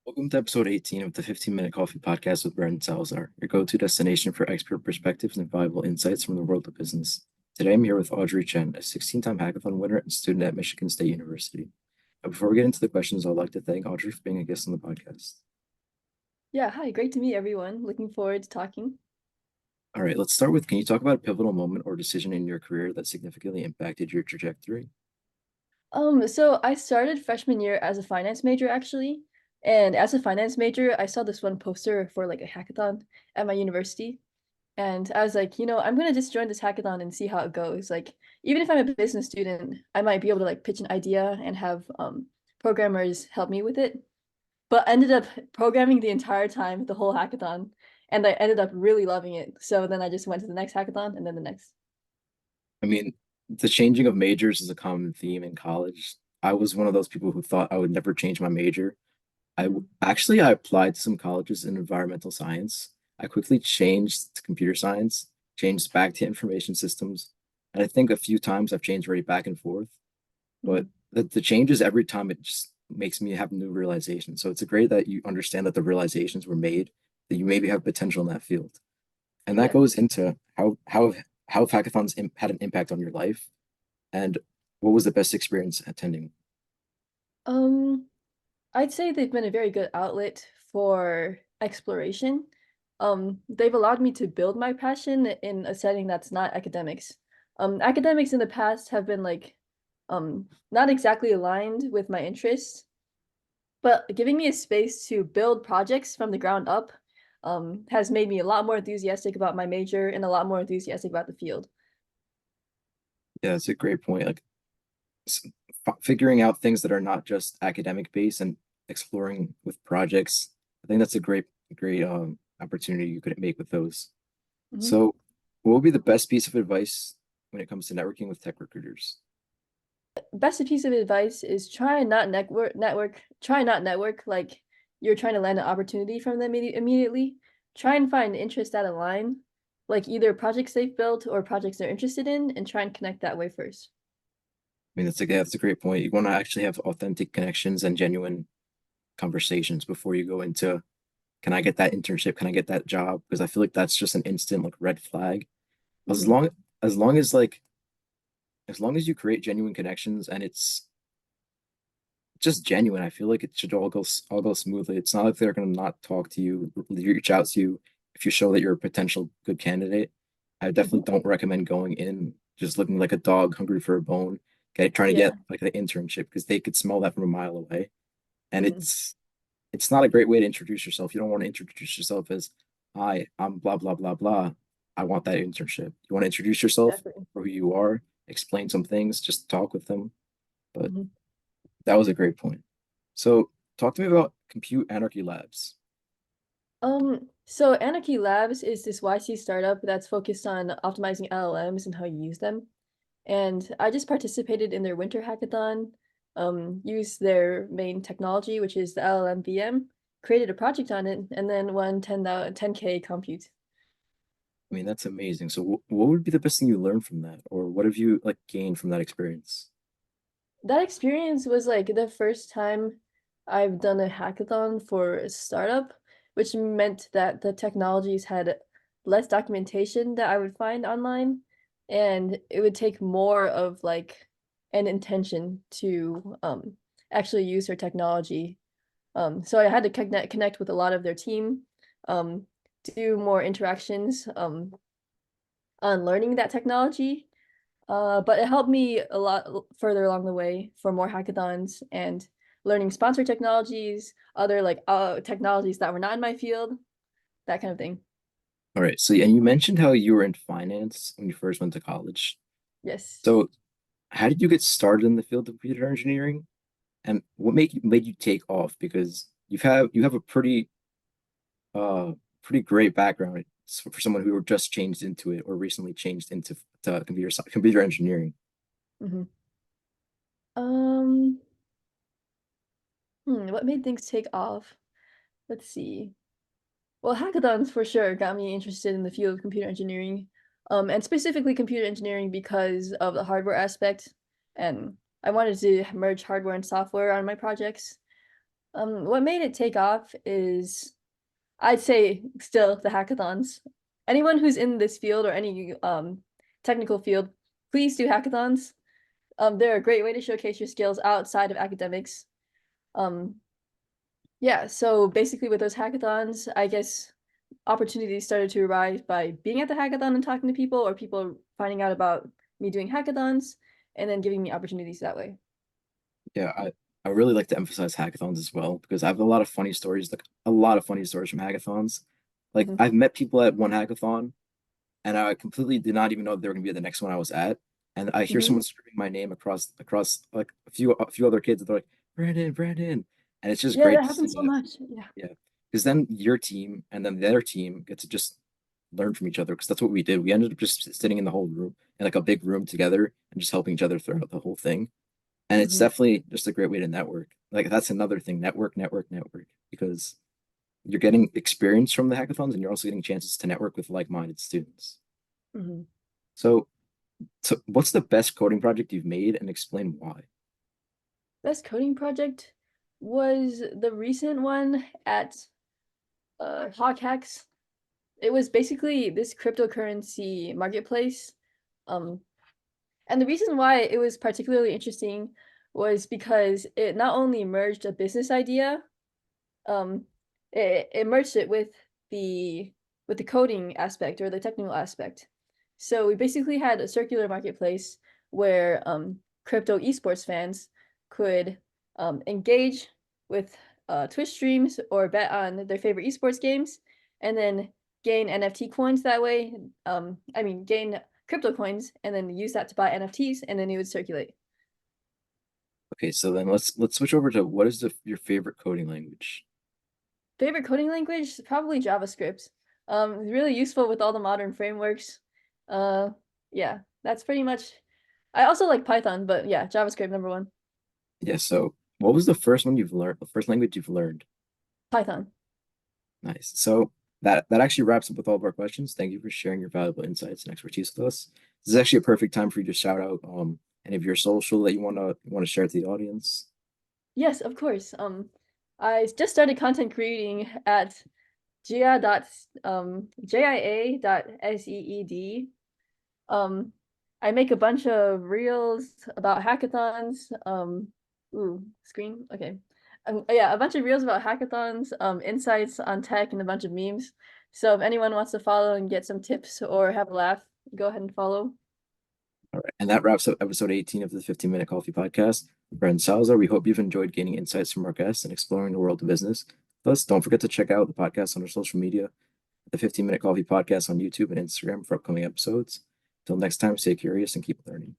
Welcome to episode 18 of the 15-Minute Coffee Podcast with Brandon Salazar, your go-to destination for expert perspectives and valuable insights from the world of business. Today I'm here with Audrey Chen, a 16-time hackathon winner and student at Michigan State University. And before we get into the questions, I'd like to thank Audrey for being a guest on the podcast. Yeah, hi, great to meet everyone. Looking forward to talking. All right, let's start with, can you talk about a pivotal moment or decision in your career that significantly impacted your trajectory? So I started freshman year as a finance major actually. And as a finance major, I saw this one poster for like a hackathon at my university. And I was like, I'm gonna just join this hackathon and see how it goes. Like, even if I'm a business student, I might be able to like pitch an idea and have programmers help me with it. But I ended up programming the entire time, the whole hackathon, and I ended up really loving it. So then I just went to the next hackathon and then the next. I mean, the changing of majors is a common theme in college. I was one of those people who thought I would never change my major. Mhm. I applied to some colleges in environmental science. I quickly changed to computer science, changed back to information systems, and I think a few times I've changed very back and forth. But Mhm. the changes every time it just makes me have new realizations. So it's great that you understand that the realizations were made, that you maybe have potential in that field, and that Yeah. goes into how have hackathons had an impact on your life, and what was the best experience attending? Um, I'd say they've been a very good outlet for exploration. They've allowed me to build my passion in a setting that's not academics. Academics in the past have been like not exactly aligned with my interests, but giving me a space to build projects from the ground up has made me a lot more enthusiastic about my major and a lot more enthusiastic about the field. Yeah, that's a great point. Like figuring out things that are not just academic based and exploring with projects. I think that's a great opportunity you could make with those. Mhm. So, what would be the best piece of advice when it comes to networking with tech recruiters? Best piece of advice is try not network like you're trying to land an opportunity from them immediately. Try and find interests that align, like either projects they've built or projects they're interested in, and try and connect that way first. I mean, that's a great point. You want to actually have authentic connections and genuine conversations before you go into, can I get that internship? Can I get that job? Because I feel like that's just an instant like red flag. As Mhm. long as long as like as long as you create genuine connections and it's just genuine. I feel like it should all go smoothly. It's not like they're gonna not talk to you, reach out to you if you show that you're a potential good candidate. I definitely Mhm. don't recommend going in just looking like a dog hungry for a bone, trying to get Yeah. like an internship because they could smell that from a mile away. And Mhm. it's not a great way to introduce yourself. You don't want to introduce yourself as, hi, I'm blah blah blah blah. I want that internship. You want to introduce yourself Definitely. for who you are, explain some things, just talk with them. But Mhm. that was a great point. So, talk to me about Compute Anarchy Labs. So Anarchy Labs is this YC startup that's focused on optimizing LLMs and how you use them. And I just participated in their winter hackathon, used their main technology, which is the LLM VM, created a project on it, and then won 10K compute. I mean, that's amazing. So, what would be the best thing you learned from that, or what have you like gained from that experience? That experience was like the first time I've done a hackathon for a startup, which meant that the technologies had less documentation that I would find online, and it would take more of like an intention to actually use their technology. So I had to connect with a lot of their team, um, do more interactions on learning that technology. But it helped me a lot further along the way for more hackathons and learning sponsor technologies, other like technologies that were not in my field, that kind of thing. All right. So, and you mentioned how you were in finance when you first went to college. Yes. So, how did you get started in the field of computer engineering, and what made you take off? Because you have a uh pretty great background for someone who just changed into it or recently changed into computer engineering. Hmm. What made things take off? Let's see. Well, hackathons for sure got me interested in the field of computer engineering, and specifically computer engineering because of the hardware aspect. And I wanted to merge hardware and software on my projects. What made it take off is, I'd say, still the hackathons. Anyone who's in this field or any technical field, please do hackathons. They're a great way to showcase your skills outside of academics. Um, yeah, so basically with those hackathons, I guess opportunities started to arise by being at the hackathon and talking to people, or people finding out about me doing hackathons and then giving me opportunities that way. Yeah, I really like to emphasize hackathons as well because I have a lot of funny stories, like a lot of funny stories from hackathons. Like Mhm. I've met people at one hackathon and I completely did not even know they were gonna be at the next one I was at. And I hear Mhm. someone screaming my name across like a few other kids, and they're like, Brandon, Brandon. And it's just Yeah, great that to happens see so that. much. Yeah. Yeah. Because then your team and then their team get to just learn from each other because that's what we did. We ended up just sitting in the whole room in like a big room together and just helping each other throughout the whole thing. And it's Mhm. definitely just a great way to network. Like that's another thing, network, network, network, because you're getting experience from the hackathons and you're also getting chances to network with like-minded students. Mhm. So, so what's the best coding project you've made and explain why? Best coding project was the recent one at Hawk Hacks. It was basically this cryptocurrency marketplace. Um, and the reason why it was particularly interesting was because it not only merged a business idea, um, it merged it the with the coding aspect or the technical aspect. So we basically had a circular marketplace where crypto esports fans could engage with Twitch streams or bet on their favorite esports games, and then gain NFT coins that way. I mean, gain crypto coins and then use that to buy NFTs, and then it would circulate. Okay, so then let's switch over to what is your favorite coding language? Favorite coding language? Probably JavaScript. It's really useful with all the modern frameworks. Uh, yeah, that's pretty much. I also like Python, but yeah, JavaScript number one. Yeah, so what was the first one you've learned, the first language you've learned? Python. Nice. So that actually wraps up with all of our questions. Thank you for sharing your valuable insights and expertise with us. This is actually a perfect time for you to shout out any of your social that you wanna share to the audience. Yes, of course. I just started content creating at gia.seed. Um, I make a bunch of reels about hackathons. Screen. Okay. Yeah, a bunch of reels about hackathons, insights on tech, and a bunch of memes. So if anyone wants to follow and get some tips or have a laugh, go ahead and follow. All right. And that wraps up episode 18 of the 15-minute coffee podcast. Brandon Salazar, we hope you've enjoyed gaining insights from our guests and exploring the world of business. Thus, don't forget to check out the podcast on our social media, the 15-minute coffee podcast on YouTube and Instagram for upcoming episodes. Until next time, stay curious and keep learning.